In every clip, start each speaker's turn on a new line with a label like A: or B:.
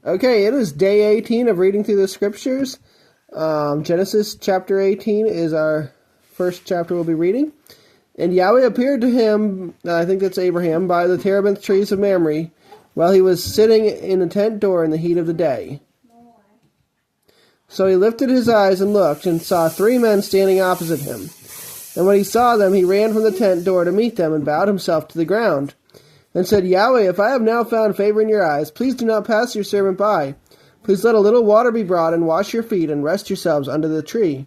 A: Okay, it is day 18 of reading through the scriptures. Genesis chapter 18 is our first chapter we'll be reading. And Yahweh appeared to him, I think that's Abraham, by the terebinth trees of Mamre, while he was sitting in a tent door in the heat of the day. So he lifted his eyes and looked, and saw 3 men standing opposite him. And when he saw them, he ran from the tent door to meet them, and bowed himself to the ground. And said, Yahweh, if I have now found favor in your eyes, please do not pass your servant by. Please let a little water be brought, and wash your feet, and rest yourselves under the tree.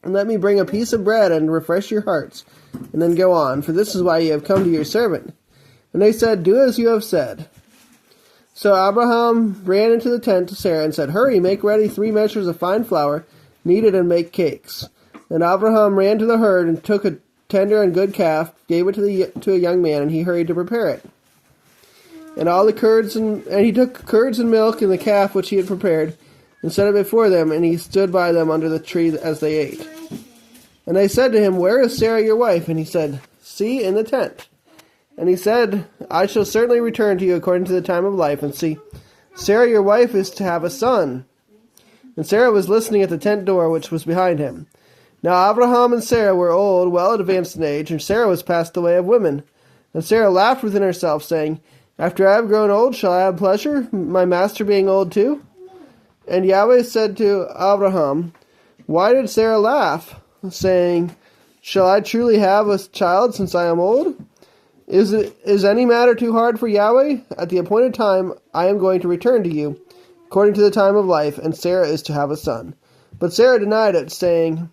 A: And let me bring a piece of bread, and refresh your hearts, and then go on, for this is why you have come to your servant. And they said, do as you have said. So Abraham ran into the tent to Sarah, and said, Hurry, make ready 3 measures of fine flour, knead it, and make cakes. And Abraham ran to the herd, and took a tender and good calf, gave it to a young man, and he hurried to prepare it. And he took curds and milk and the calf which he had prepared, and set it before them, and he stood by them under the tree as they ate. And they said to him, Where is Sarah your wife? And he said, See, in the tent. And he said, I shall certainly return to you according to the time of life, and see, Sarah your wife is to have a son. And Sarah was listening at the tent door which was behind him. Now Abraham and Sarah were old, well advanced in age, and Sarah was past the way of women. And Sarah laughed within herself, saying, After I have grown old, shall I have pleasure, my master being old too? And Yahweh said to Abraham, Why did Sarah laugh, saying, Shall I truly have a child since I am old? Is any matter too hard for Yahweh? At the appointed time I am going to return to you, according to the time of life, and Sarah is to have a son. But Sarah denied it, saying,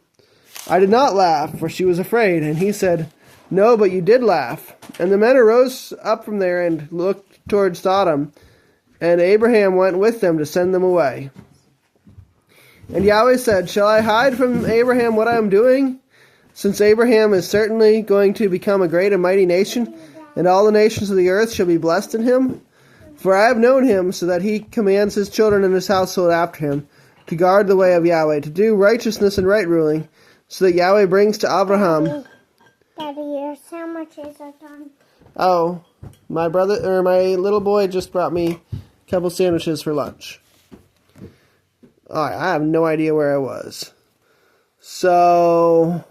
A: I did not laugh, for she was afraid. And he said, No, but you did laugh. And the men arose up from there and looked toward Sodom, and Abraham went with them to send them away. And Yahweh said, Shall I hide from Abraham what I am doing? Since Abraham is certainly going to become a great and mighty nation, and all the nations of the earth shall be blessed in him. For I have known him, so that he commands his children and his household after him, to guard the way of Yahweh, to do righteousness and right ruling, so that Yahweh brings to Abraham.
B: Daddy, your sandwiches are done.
A: Oh, my little boy just brought me a couple sandwiches for lunch. All right, I have no idea where I was. So,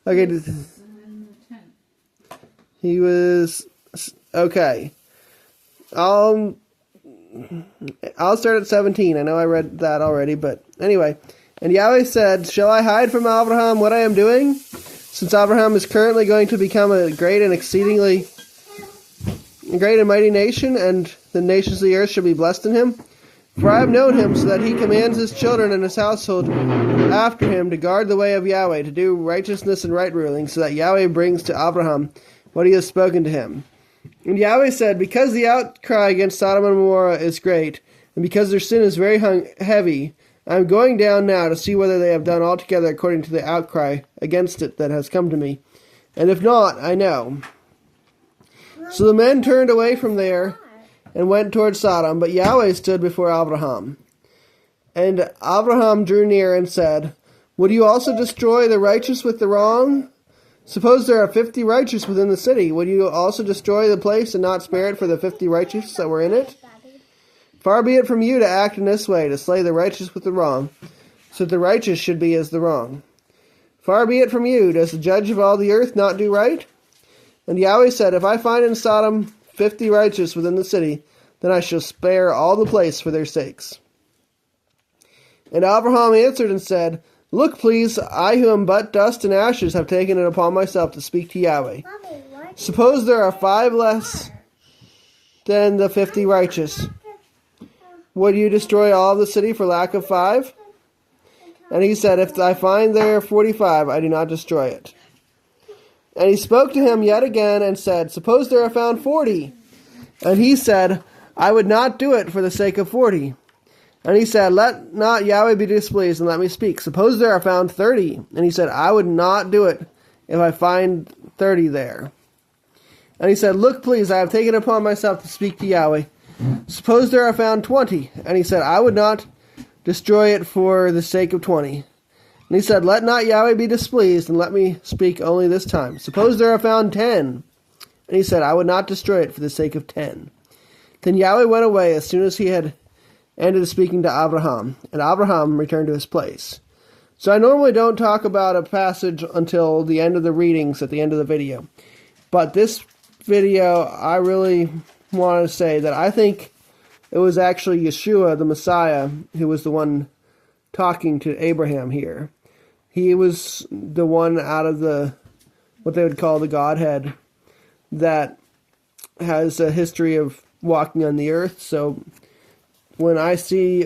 A: okay, he was okay. I'll start at 17. I know I read that already, but anyway. And Yahweh said, Shall I hide from Abraham what I am doing? Since Abraham is currently going to become a great and exceedingly great and mighty nation, and the nations of the earth shall be blessed in him. For I have known him, so that he commands his children and his household after him to guard the way of Yahweh, to do righteousness and right ruling, so that Yahweh brings to Abraham what he has spoken to him. And Yahweh said, Because the outcry against Sodom and Gomorrah is great, and because their sin is very heavy, I am going down now to see whether they have done altogether according to the outcry against it that has come to me. And if not, I know. So the men turned away from there and went toward Sodom, but Yahweh stood before Abraham. And Abraham drew near and said, Would you also destroy the righteous with the wrong? Suppose there are 50 righteous within the city. Would you also destroy the place and not spare it for the 50 righteous that were in it? Far be it from you to act in this way, to slay the righteous with the wrong, so that the righteous should be as the wrong. Far be it from you, does the judge of all the earth not do right? And Yahweh said, If I find in Sodom 50 righteous within the city, then I shall spare all the place for their sakes. And Abraham answered and said, Look, please, I who am but dust and ashes have taken it upon myself to speak to Yahweh. Suppose there are 5 less than the 50 righteous. Would you destroy all of the city for lack of 5? And he said, If I find there 45, I do not destroy it. And he spoke to him yet again and said, Suppose there are found 40. And he said, I would not do it for the sake of 40. And he said, Let not Yahweh be displeased, and let me speak. Suppose there are found 30. And he said, I would not do it if I find 30 there. And he said, Look, please, I have taken upon myself to speak to Yahweh. Suppose there are found 20. And he said, I would not destroy it for the sake of 20. And he said, Let not Yahweh be displeased, and let me speak only this time. Suppose there are found 10. And he said, I would not destroy it for the sake of 10. Then Yahweh went away as soon as he had ended speaking to Abraham, and Abraham returned to his place. So I normally don't talk about a passage until the end of the readings at the end of the video. But this video, I really want to say that I think it was actually Yeshua, the Messiah, who was the one talking to Abraham here. He was the one out of the, what they would call the Godhead, that has a history of walking on the earth. So when I see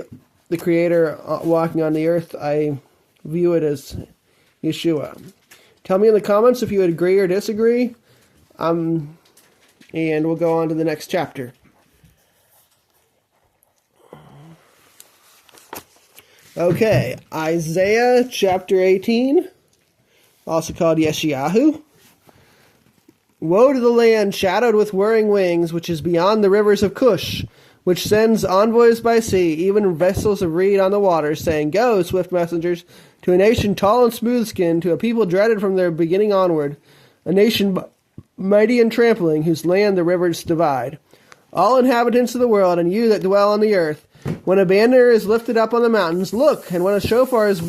A: the Creator walking on the earth, I view it as Yeshua. Tell me in the comments if you would agree or disagree. And we'll go on to the next chapter. Okay, Isaiah chapter 18, also called Yeshayahu. Woe to the land shadowed with whirring wings, which is beyond the rivers of Cush, which sends envoys by sea, even vessels of reed on the waters, saying, Go, swift messengers, to a nation tall and smooth-skinned, to a people dreaded from their beginning onward, a nation mighty and trampling, whose land the rivers divide. All inhabitants of the world, and you that dwell on the earth, when a banner is lifted up on the mountains, look, and when a shofar is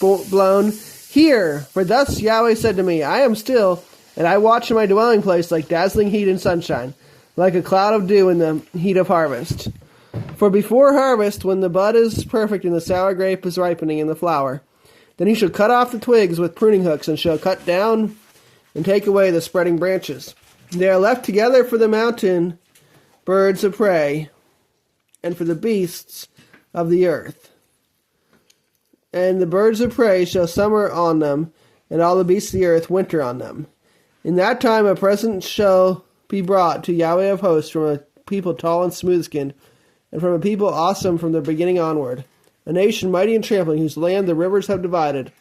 A: blown, hear. For thus Yahweh said to me, I am still, and I watch in my dwelling place like dazzling heat and sunshine, like a cloud of dew in the heat of harvest. For before harvest, when the bud is perfect and the sour grape is ripening in the flower, then he shall cut off the twigs with pruning hooks, and shall cut down and take away the spreading branches. They are left together for the mountain birds of prey, and for the beasts of the earth. And the birds of prey shall summer on them, and all the beasts of the earth winter on them. In that time a present shall be brought to Yahweh of hosts from a people tall and smooth-skinned, and from a people awesome from the beginning onward, a nation mighty and trampling, whose land the rivers have divided,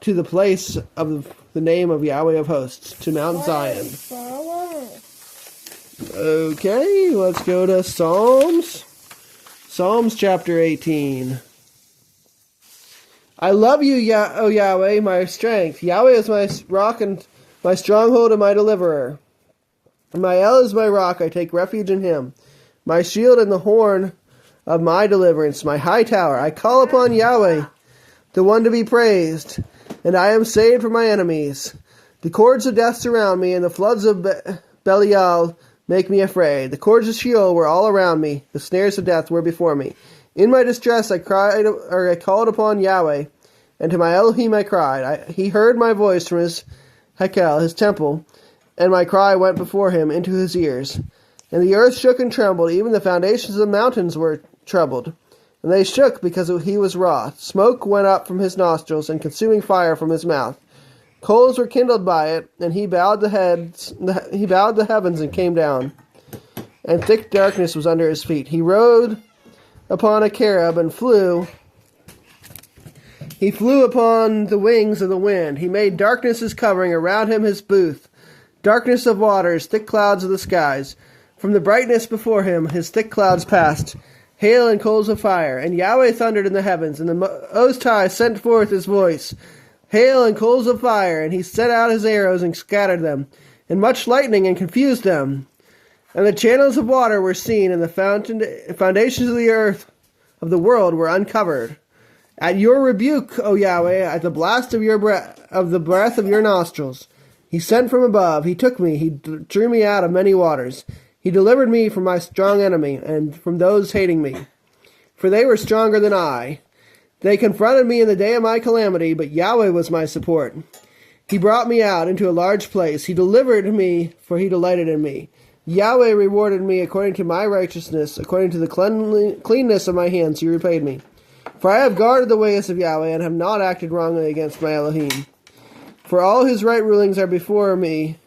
A: to the place of the name of Yahweh of hosts, to Mount Zion. Okay, let's go to Psalms. Psalms chapter 18. I love you, O Yahweh, my strength. Yahweh is my rock and my stronghold and my deliverer. My El is my rock, I take refuge in him. My shield and the horn of my deliverance, my high tower. I call upon Yahweh, the one to be praised, and I am saved from my enemies. The cords of death surround me, and the floods of Belial make me afraid. The cords of Sheol were all around me. The snares of death were before me. In my distress I called upon Yahweh, and to my Elohim I cried. He heard my voice from his Hekel, his temple, and my cry went before him into his ears. And the earth shook and trembled, even the foundations of the mountains were troubled. And they shook because he was wroth. Smoke went up from his nostrils, and consuming fire from his mouth. Coals were kindled by it, and he bowed the heavens and came down, and thick darkness was under his feet. He rode upon a cherub and flew. He flew upon the wings of the wind. He made darkness his covering, around him his booth, darkness of waters, thick clouds of the skies. From the brightness before him his thick clouds passed, hail and coals of fire. And Yahweh thundered in the heavens, and the Most High sent forth his voice, hail and coals of fire, and he set out his arrows and scattered them, and much lightning and confused them. And the channels of water were seen, and the foundations of the earth of the world were uncovered. At your rebuke, O Yahweh, at the blast of the breath of your nostrils, he sent from above, he took me, he drew me out of many waters. He delivered me from my strong enemy, and from those hating me, for they were stronger than I. They confronted me in the day of my calamity, but Yahweh was my support. He brought me out into a large place. He delivered me, for he delighted in me. Yahweh rewarded me according to my righteousness, according to the cleanness of my hands he repaid me. For I have guarded the ways of Yahweh, and have not acted wrongly against my Elohim. For all his right rulings are before me,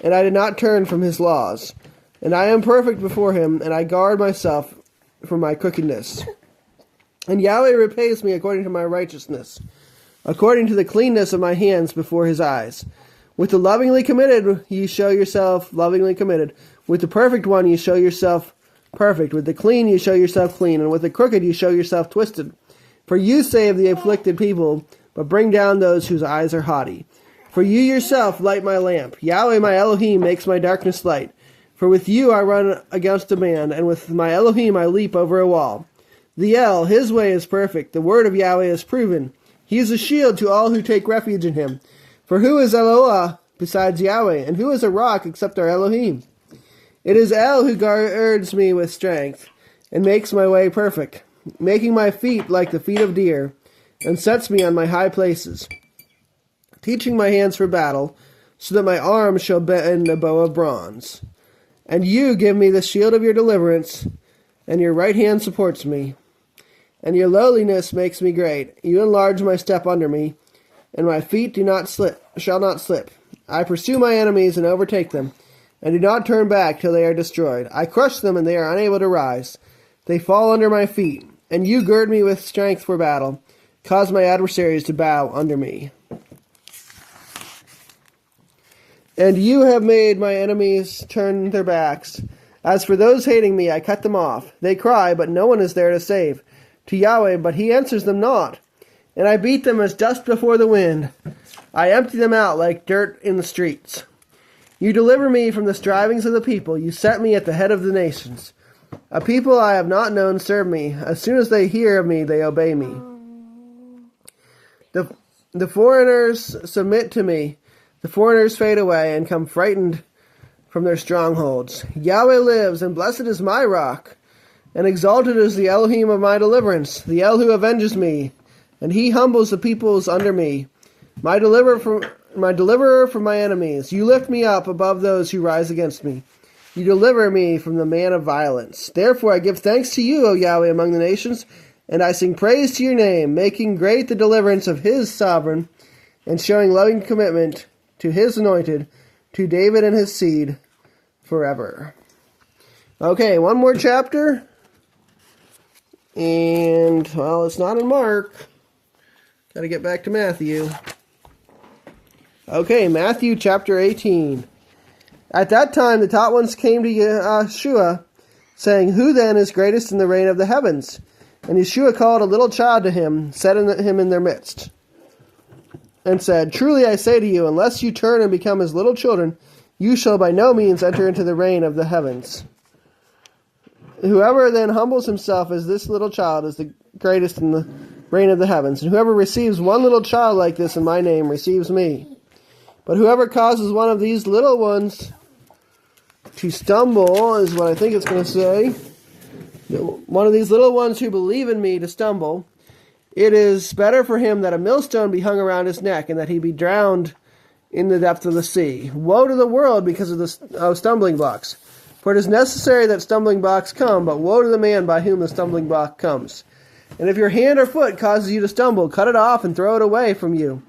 A: and I did not turn from his laws. And I am perfect before him, and I guard myself from my crookedness. And Yahweh repays me according to my righteousness, according to the cleanness of my hands before his eyes. With the lovingly committed ye show yourself lovingly committed. With the perfect one ye show yourself perfect. With the clean ye show yourself clean. And with the crooked ye show yourself twisted. For you save the afflicted people, but bring down those whose eyes are haughty. For you yourself light my lamp. Yahweh my Elohim makes my darkness light. For with you I run against a man, and with my Elohim I leap over a wall. The El, his way is perfect. The word of Yahweh is proven. He is a shield to all who take refuge in him. For who is Eloah besides Yahweh? And who is a rock except our Elohim? It is El who guards me with strength, and makes my way perfect, making my feet like the feet of deer, and sets me on my high places, teaching my hands for battle, so that my arms shall bend a bow of bronze. And you give me the shield of your deliverance, and your right hand supports me. And your lowliness makes me great. You enlarge my step under me, and my feet shall not slip. I pursue my enemies and overtake them, and do not turn back till they are destroyed. I crush them, and they are unable to rise. They fall under my feet, and you gird me with strength for battle. Cause my adversaries to bow under me. And you have made my enemies turn their backs. As for those hating me, I cut them off. They cry, but no one is there to save. To Yahweh, but he answers them not. And I beat them as dust before the wind. I empty them out like dirt in the streets. You deliver me from the strivings of the people. You set me at the head of the nations. A people I have not known serve me. As soon as they hear of me, they obey me. The foreigners submit to me. The foreigners fade away and come frightened from their strongholds. Yahweh lives, and blessed is my rock, and exalted is the Elohim of my deliverance, the El who avenges me, and he humbles the peoples under me, my deliverer from my enemies. You lift me up above those who rise against me. You deliver me from the man of violence. Therefore I give thanks to you, O Yahweh, among the nations, and I sing praise to your name, making great the deliverance of his sovereign, and showing loving commitment to his anointed, to David and his seed, forever. Okay, one more chapter. And, well, it's not in Mark. Got to get back to Matthew. Okay, Matthew chapter 18. At that time the taught ones came to Yeshua, saying, Who then is greatest in the reign of the heavens? And Yeshua called a little child to him, set him in their midst, and said, Truly I say to you, unless you turn and become as little children, you shall by no means enter into the reign of the heavens. Whoever then humbles himself as this little child is the greatest in the reign of the heavens. And whoever receives one little child like this in my name receives me. But whoever causes one of these little ones to stumble, is what I think it's going to say, one of these little ones who believe in me to stumble, it is better for him that a millstone be hung around his neck, and that he be drowned in the depth of the sea. Woe to the world because of stumbling blocks. For it is necessary that stumbling blocks come, but woe to the man by whom the stumbling block comes. And if your hand or foot causes you to stumble, cut it off and throw it away from you.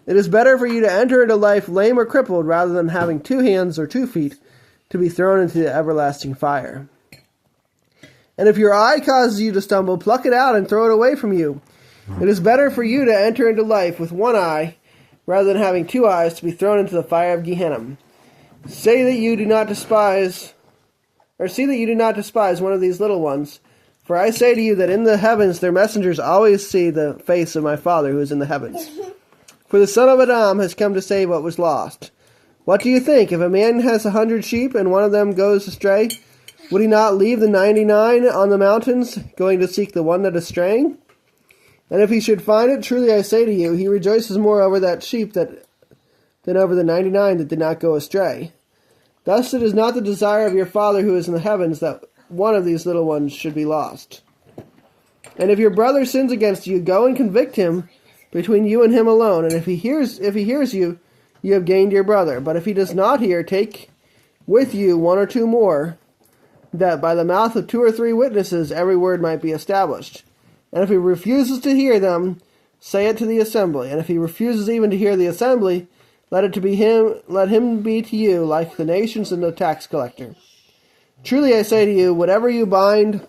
A: It is better for you to enter into life lame or crippled, rather than having 2 hands or 2 feet to be thrown into the everlasting fire. And if your eye causes you to stumble, pluck it out and throw it away from you. It is better for you to enter into life with 1 eye, rather than having 2 eyes to be thrown into the fire of Gehenna. See that you do not despise one of these little ones. For I say to you that in the heavens their messengers always see the face of my Father who is in the heavens. For the Son of Adam has come to save what was lost. What do you think? If a man has 100 sheep and one of them goes astray, would he not leave the 99 on the mountains, going to seek the one that is straying? And if he should find it, truly I say to you, he rejoices more over that sheep than over the 99 that did not go astray. Thus it is not the desire of your Father who is in the heavens that one of these little ones should be lost. And if your brother sins against you, go and convict him between you and him alone. And if he hears you, you have gained your brother. But if he does not hear, take with you 1 or 2 more, that by the mouth of 2 or 3 witnesses every word might be established. And if he refuses to hear them, say it to the assembly. And if he refuses even to hear the assembly, let him be to you like the nations and the tax collector. Truly I say to you, whatever you bind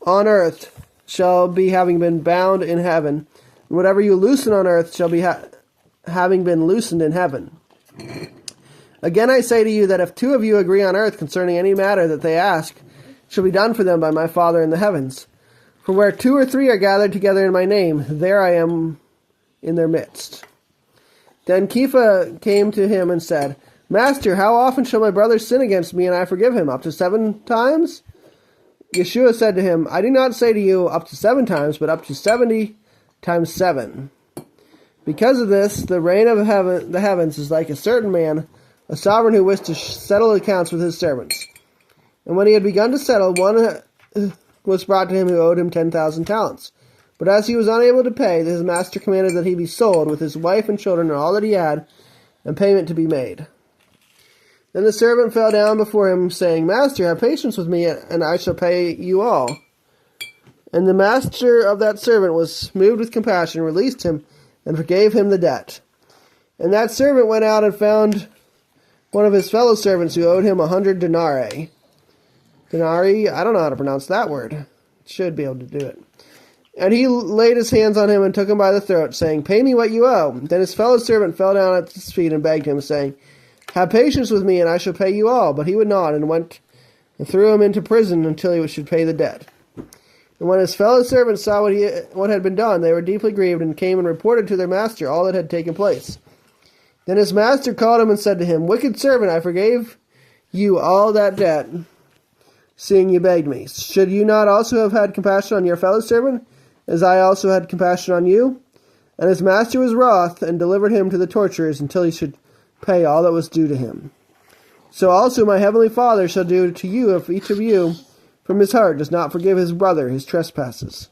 A: on earth shall be having been bound in heaven, and whatever you loosen on earth shall be having been loosened in heaven. Again I say to you that if 2 of you agree on earth concerning any matter that they ask, it shall be done for them by my Father in the heavens. For where 2 or 3 are gathered together in my name, there I am in their midst. Then Kepha came to him and said, Master, how often shall my brother sin against me and I forgive him? Up to 7 times? Yeshua said to him, I do not say to you up to 7 times, but up to 70 times 7. Because of this, the reign of the heavens is like a certain man, a sovereign who wished to settle accounts with his servants. And when he had begun to settle, one was brought to him who owed him 10,000 talents. But as he was unable to pay, his master commanded that he be sold with his wife and children and all that he had, and payment to be made. Then the servant fell down before him, saying, Master, have patience with me, and I shall pay you all. And the master of that servant was moved with compassion, released him, and forgave him the debt. And that servant went out and found one of his fellow servants who owed him 100 denarii. Denarii? I don't know how to pronounce that word. Should be able to do it. And he laid his hands on him and took him by the throat, saying, Pay me what you owe. Then his fellow servant fell down at his feet and begged him, saying, Have patience with me, and I shall pay you all. But he would not, and went and threw him into prison until he should pay the debt. And when his fellow servants saw what had been done, they were deeply grieved, and came and reported to their master all that had taken place. Then his master called him and said to him, Wicked servant, I forgave you all that debt, seeing you begged me. Should you not also have had compassion on your fellow servant, as I also had compassion on you? And his master was wroth, and delivered him to the torturers until he should pay all that was due to him. So also my heavenly Father shall do to you if each of you from his heart does not forgive his brother his trespasses.